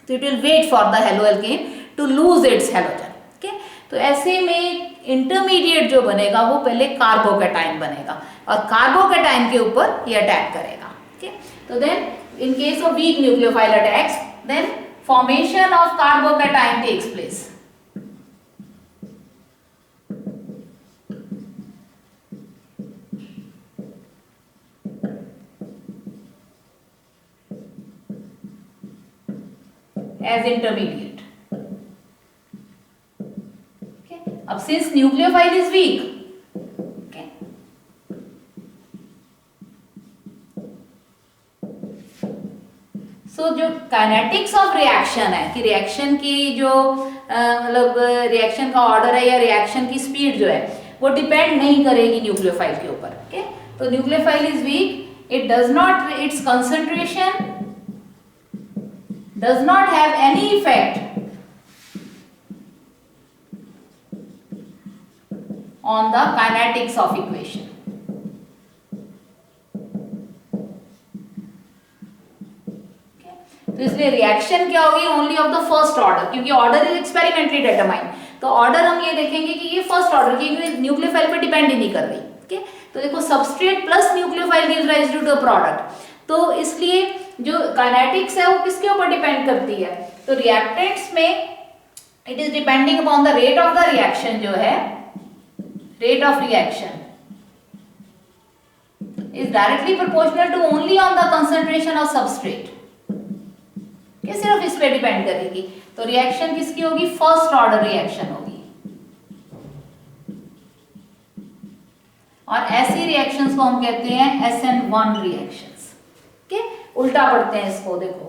Speaker 1: तो it will wait for the halo alkane to lose its halogen, okay. तो ऐसे में इंटरमीडिएट जो बनेगा वो पहले कार्बोकैटाइन बनेगा, और कार्बोकैटाइन के ऊपर ये अटैक करेगा, ओके। तो then in case of weak nucleophile attacks, then formation of carbocation takes place. As intermediate, okay. अब since nucleophile is weak, okay, so जो काइनेटिक्स ऑफ रिएक्शन है, कि रिएक्शन की जो मतलब रिएक्शन का ऑर्डर है या रिएक्शन की स्पीड जो है वो डिपेंड नहीं करेगी न्यूक्लियोफाइल के ऊपर, ओके। तो nucleophile is weak, it does not, it's concentration does not have any effect on the kinetics of equation. Okay. तो इसलिए रिएक्शन क्या होगी, only of the first order, क्योंकि ऑर्डर इज एक्सपेरिमेंटली डिटरमाइंड, तो ऑर्डर हम ये देखेंगे कि ये फर्स्ट ऑर्डर की, न्यूक्लियोफाइल पे डिपेंड ही नहीं कर रही, okay? तो देखो, substrate plus nucleophile gives rise to the product, तो इसलिए जो काइनेटिक्स है वो किसके ऊपर डिपेंड करती है, तो रिएक्टेंट्स में it is depending upon the rate of the reaction, जो है rate of reaction is directly proportional to only on the concentration of substrate, कि सिर्फ इस पे डिपेंड करेगी। तो रिएक्शन किसकी होगी, फर्स्ट ऑर्डर रिएक्शन होगी, और ऐसी रिएक्शंस को हम कहते हैं SN1 रिएक्शंस, ओके। उल्टा पढ़ते हैं इसको, देखो,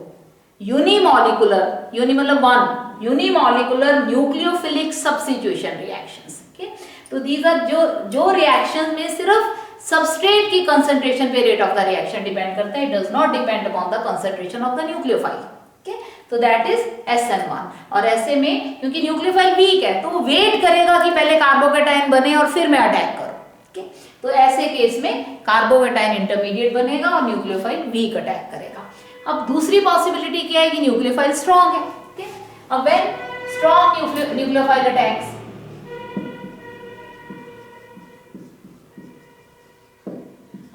Speaker 1: यूनिमॉलिकुलर, यूनि मतलब one, unimolecular nucleophilic substitution reactions, okay. तो दीज आर जो रिएक्शंस में सिर्फ सबस्ट्रेट की कंसंट्रेशन पे rate of the reaction depend करता है, it does not depend upon the concentration of the nucleophile, okay. तो दैट इज SN1, और ऐसे में क्योंकि न्यूक्लियोफाइल वीक है तो वो वेट करेगा कि पहले कार्बोकैटाइन बने और फिर मैं अटैक करूं, ओके। तो ऐसे केस में कार्बोकैटाइन इंटरमीडिएट बनेगा और न्यूक्लियोफाइल वीक अटैक करेगा। अब दूसरी पॉसिबिलिटी क्या है कि न्यूक्लियोफाइल स्ट्रॉन्ग है, ओके। अब व्हेन स्ट्रॉन्ग न्यूक्लियोफाइल अटैक्स,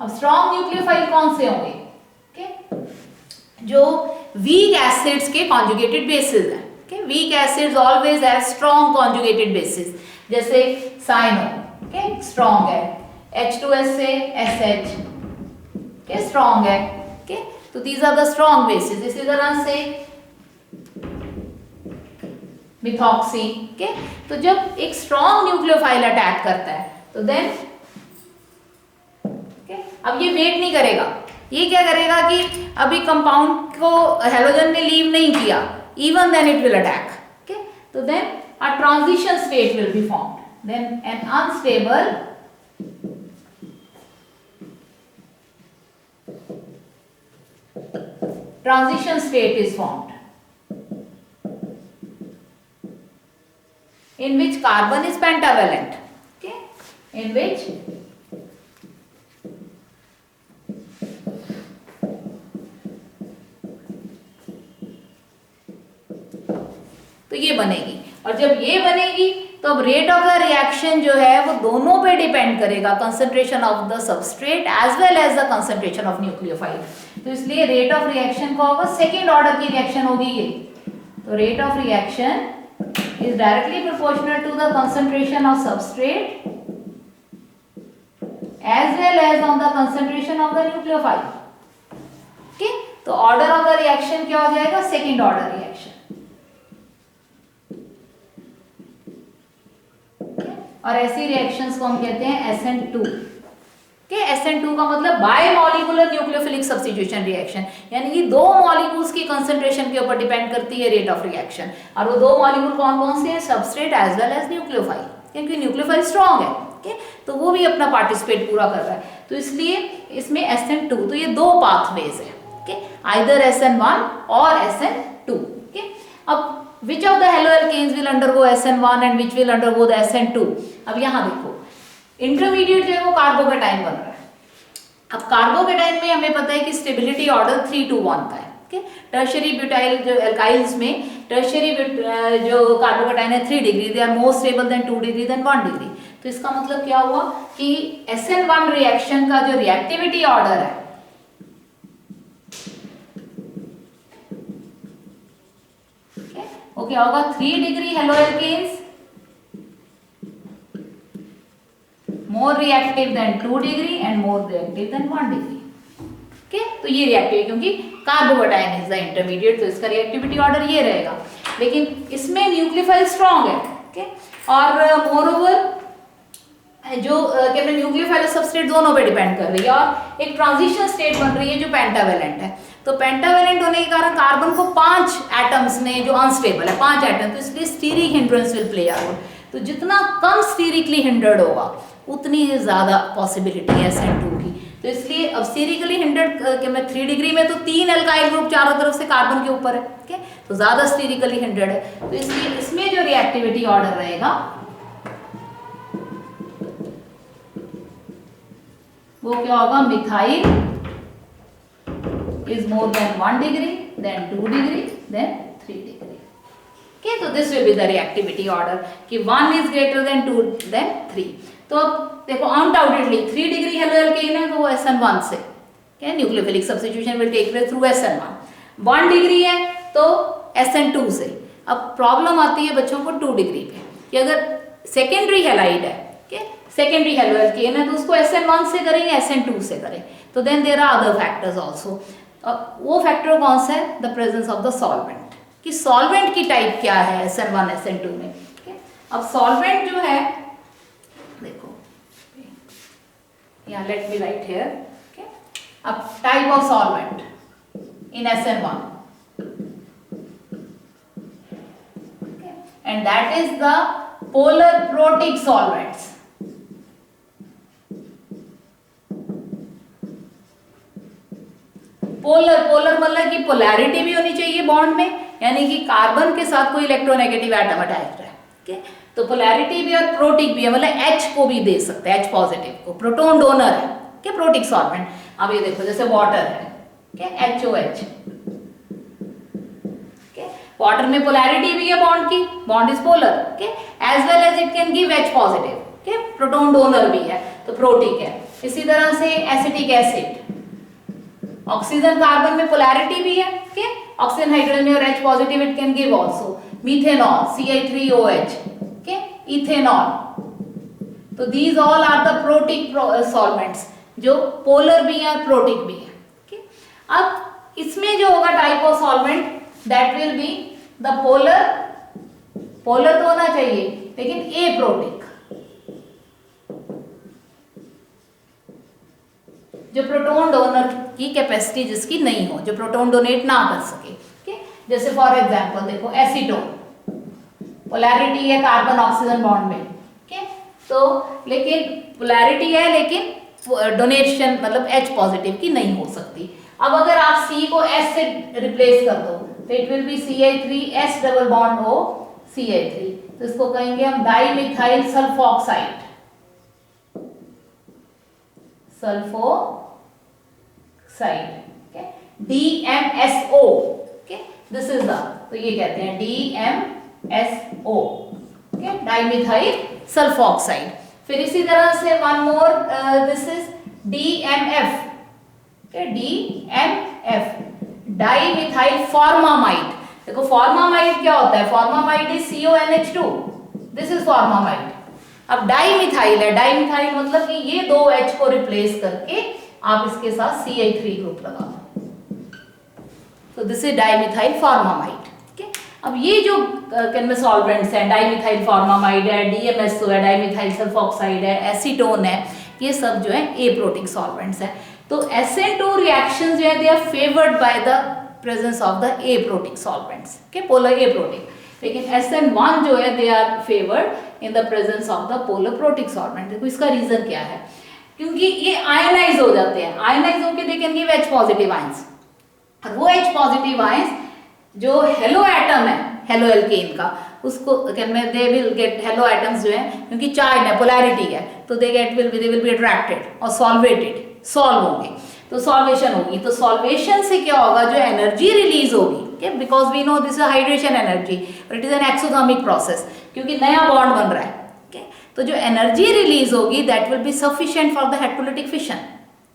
Speaker 1: अब स्ट्रॉन्ग न्यूक्लियोफाइल कौन से होंगे, ओके, जो वीक एसिड्स के कॉन्जुगेटेड बेसिस हैं, okay. Weak acids always have strong conjugated bases, जैसे साइनो, ओके, स्ट्रॉन्ग है, H2S से SH, ओके, स्ट्रॉन्ग है, ओके। तो these are the strong bases. इसी तरह से मिथॉक्सी, ओके। तो जब एक स्ट्रॉन्ग न्यूक्लियोफाइल अटैक करता है तो देन, ओके, अब ये वेट नहीं करेगा, ये क्या करेगा कि अभी कंपाउंड को हेलोजन ने लीव नहीं किया, even then it will attack, okay. तो then a transition state will be formed, then an unstable transition state is formed in which carbon is pentavalent, okay, in which तो ये बनेगी, और जब ये बनेगी तो अब रेट ऑफ द रिएक्शन जो है वो दोनों पे डिपेंड करेगा, concentration of the substrate as well as the concentration of nucleophile. तो इसलिए रेट ऑफ रिएक्शन का होगा, सेकेंड ऑर्डर की रिएक्शन होगी ये। तो rate of reaction is directly proportional to the concentration of substrate as well as on the concentration of the nucleophile, okay? तो order of the reaction क्या हो जाएगा, second order reaction, okay? और ऐसी reactions को हम कहते हैं SN2, okay? SN2 का मतलब bye molecular nucleophilic substitution reaction, यानी कि दो मॉलिक्यूल्स की कंसंट्रेशन के ऊपर डिपेंड करती है रेट ऑफ रिएक्शन। और वो दो मॉलिक्यूल कौन कौन से हैं, substrate as well as nucleophile, क्योंकि न्यूक्लियोफाइल स्ट्रॉन्ग है, ओके? तो वो भी अपना पार्टिसिपेट पूरा कर रहा है, तो इसलिए इसमें SN2, तो ये दो पाथवेज है, ओके, आइदर SN1 और SN2, ओके? अब which of the hello alkanes will undergo SN1 and which will undergo the SN2। अब यहाँ देखो इंटरमीडिएट जो है वो कार्बोकेटाइन बन रहा है। अब कार्बोकेटाइन में हमें पता है कि स्टेबिलिटी ऑर्डर 3 to 1 का है, ओके? टर्शियरी ब्यूटाइल जो एल्काइल्स में टर्शियरी जो कार्बोकेटाइन है 3 degree, they are more stable than 2 degree than 1 degree. तो इसका मतलब क्या हुआ कि SN1 रिएक्शन का जो रिएक्टिविटी ऑर्डर है वो क्या होगा, 3 degree halo alkanes more reactive than 2 degree and more reactive than 1 degree, okay? तो ये रिएक्टिव, क्योंकि कार्बोकेटाइन इज द इंटरमीडिएट, तो इसका रिएक्टिविटी ऑर्डर ये रहेगा। लेकिन इसमें न्यूक्लियोफाइल स्ट्रॉन्ग है, ओके? और मोरओवर जो क्या न्यूक्लियोफाइल सबस्ट्रेट दोनों पे डिपेंड कर रही है, और एक ट्रांजिशन स्टेट बन रही है जो पेंटावेलेंट है। तो पेंटावेलेंट होने के कारण कार्बन को 5 एटम्स ने जो अनस्टेबल है 5 एटम, तो इसलिए steric hindrance will play a role. तो जितना कम स्टीरिकली हिंडर्ड होगा उतनी ज्यादा पॉसिबिलिटी है SN2 की। तो इसलिए अब स्टीरिकली हिंडर्ड 3 डिग्री में तो 3 एल्काइल ग्रुप चारों तरफ से कार्बन के ऊपर है, ओके? तो ज्यादा स्टीरिकली हिंडर्ड है, तो इसलिए इसमें जो रिएक्टिविटी ऑर्डर रहेगा वो क्या होगा, methyl is more than 1 degree, then 2 degree, then 3 degree, okay? तो this will be the reactivity order कि 1 is greater than 2 then 3। तो अब देखो अनडाउटेडली 3 डिग्री हेलो एल्केन है तो वो SN1 से, क्या nucleophilic substitution will take place through SN1। 1 degree है तो SN2 से। अब प्रॉब्लम आती है बच्चों को 2 डिग्री पे कि अगर सेकेंडरी हेलाइड है, क्या सेकेंडरी हेलो एल्केन है, तो उसको SN1 से करेंगे SN2 से करें, तो then there are other factors also. वो फैक्टर कौन सा है, the presence of the solvent, कि सॉल्वेंट की टाइप क्या है SN1 SN2 में, okay? अब सॉल्वेंट जो है देखो यहाँ, let me write here, okay? अब type of solvent in SN1, okay? and that is the polar protic solvents। Polar मतलब कि पोलैरिटी भी होनी चाहिए बॉन्ड में, यानी कि कार्बन के साथ कोई इलेक्ट्रोनेगेटिव एटम अटैच्ड है, ओके? तो पोलैरिटी भी और प्रोटिक भी है, मतलब H को भी दे सकते हैं, H पॉजिटिव को, प्रोटॉन डोनर है, क्या प्रोटिक सॉल्वेंट। अब ये देखो जैसे वाटर है, क्या HOH, वाटर में पोलैरिटी भी है बॉन्ड की, bond is polar, okay? As well as it can give H positive, okay? Proton donor भी है तो प्रोटिक है। इसी तरह से एसिटिक एसिड, ऑक्सीजन कार्बन में पोलैरिटी भी है, ओके? ऑक्सीजन हाइड्रोजन में और H positive it can give also. Methanol CH3OH, okay? Ethanol, तो these all are the protic solvents जो पोलर भी है और प्रोटिक भी है, ओके? अब इसमें जो होगा type of solvent that will be the polar तो होना चाहिए लेकिन एप्रोटिक, जो प्रोटॉन डोनर की कैपेसिटी जिसकी नहीं हो, जो प्रोटॉन डोनेट ना कर सके, ठीक? जैसे फॉर एग्जांपल देखो एसीटोन, पोलैरिटी है कार्बन ऑक्सीजन बॉन्ड में, ठीक? तो लेकिन पोलैरिटी है लेकिन डोनेशन मतलब H पॉजिटिव की नहीं हो सकती। अब अगर आप C को S से रिप्लेस कर दो तो it will be CH3S double bond O CH3, तो इसको कहेंगे हम dimethyl sulphoxide, okay, DMSO, okay, this is the, तो ये कहते हैं DMSO, okay, डाइमिथाइल सल्फोक्साइड। फिर इसी तरह से one more, this is DMF, okay, DMF dimethyl formamide. देखो फॉर्मामाइड क्या होता है, formamide is CONH2, this is formamide. अब डाइमिथाइल है, डाइमिथाइल मतलब कि ये दो H को रिप्लेस करके आप इसके साथ CH3 ग्रुप लगा दो, तो दिस इज डाइमिथाइल फॉर्मामाइड। अब ये जो केमिकल सॉल्वेंट्स हैं, डाइमिथाइल फॉर्मामाइड है, DMSO है, डाइमिथाइल सल्फोक्साइड है, एसीटोन है, ये सब जो है एप्रोटिक सॉल्वेंट्स हैं। तो SN2 रिएक्शंस जो है they are favoured by the presence of the aprotic solvents, okay, polar aprotic. लेकिन SN1 जो है they are favoured in the presence of the polar protic solvent. देखो इसका रीजन क्या है, क्योंकि ये आयनाइज हो जाते हैं, आयनाइज होकर they can give H positive ions, और वो H पॉजिटिव आयंस जो हेलो एटम है हेलो एल्केन का, उसको दे विल गेट हेलो एटम्स जो है, क्योंकि चार्ज है, पोलैरिटी है, तो दे विल बी अट्रैक्टेड और सॉल्वेटेड, सॉल्व होंगे, तो सॉल्वेशन होगी। तो सॉल्वेशन से क्या होगा, जो एनर्जी रिलीज होगी, because we know this is hydration energy, it is an exothermic process, क्योंकि नया बॉन्ड बन रहा है, okay? तो जो एनर्जी रिलीज होगी that will be sufficient for the heterolytic fission,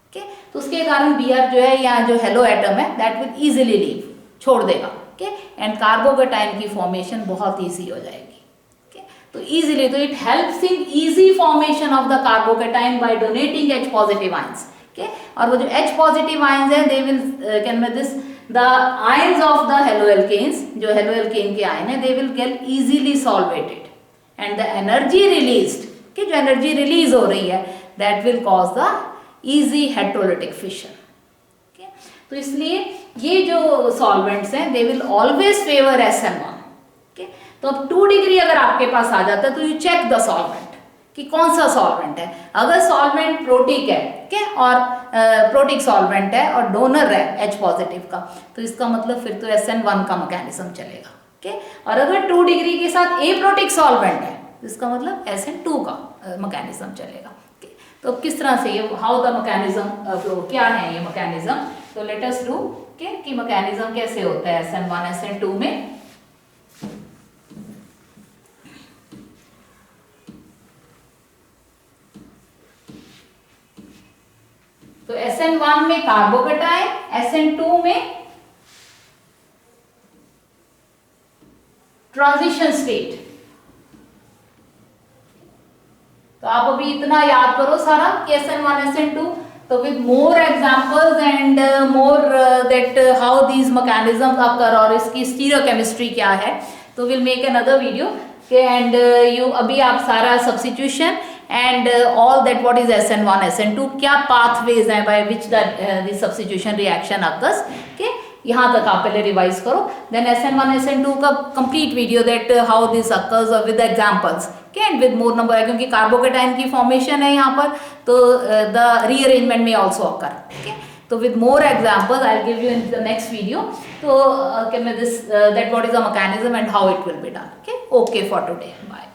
Speaker 1: okay? तो उसके कारण Br जो है, या जो हेलो एटम है दैट विल इजीली लीव, छोड़ देगा, okay? एंड कार्बोकेटाइन की फॉर्मेशन बहुत ईजी हो जाएगी, okay? तो इजीली, तो it helps in easy formation of the carbocation by donating H positive ions, okay? और वो जो H पॉजिटिव आयंस है दे विल कैन में this the ions of the hello alkanes, जो हेलो एल्केन के आयन है, they will get easily solvated and the energy released, कि जो एनर्जी रिलीज हो रही है that will cause the easy heterolytic fission, okay? तो इसलिए ये जो सॉल्वेंट्स हैं they will always favour SN1, okay? तो अब 2 डिग्री अगर आपके पास आ जाता है तो यू चेक द सॉल्वेंट कि कौन सा सॉल्वेंट है। अगर सॉल्वेंट प्रोटिक है, okay? और प्रोटिक सॉल्वेंट है और डोनर है H पॉजिटिव का, तो इसका मतलब फिर तो SN1 का मैकेनिज्म चलेगा, okay? और अगर 2 डिग्री के साथ एप्रोटिक सॉल्वेंट है तो इसका मतलब SN2 का मैकेनिज्म चलेगा, okay? तो किस तरह से ये हाउ द मैकेनिज्म फ्लो, क्या है ये मैकेनिज्म, तो लेट अस डू कि मैकेनिज्म कैसे होता है SN1 SN2 में। तो SN1 में कार्बोकेटाइन, SN2 में ट्रांजिशन स्टेट। तो आप अभी इतना याद करो सारा कि SN1 SN2, तो with more examples and more that how these mechanisms occur और इसकी stereochemistry क्या है, तो we'll make another video, okay? And you अभी आप सारा substitution and all that what is SN1 SN2, क्या pathways हैं by which the substitution reaction occurs, okay? यहाँ तक आप पहले रिवाइज करो, देन SN1 SN2 का complete video that how this occurs with examples, okay, and with more number, क्योंकि कार्बोकेटाइन की फॉर्मेशन है यहाँ पर, तो द रीअरेंजमेंट में आल्सो अकर, ओके। तो with more examples I'll give you in the next video, so this that what is the mechanism and how it will be done, okay for today, bye.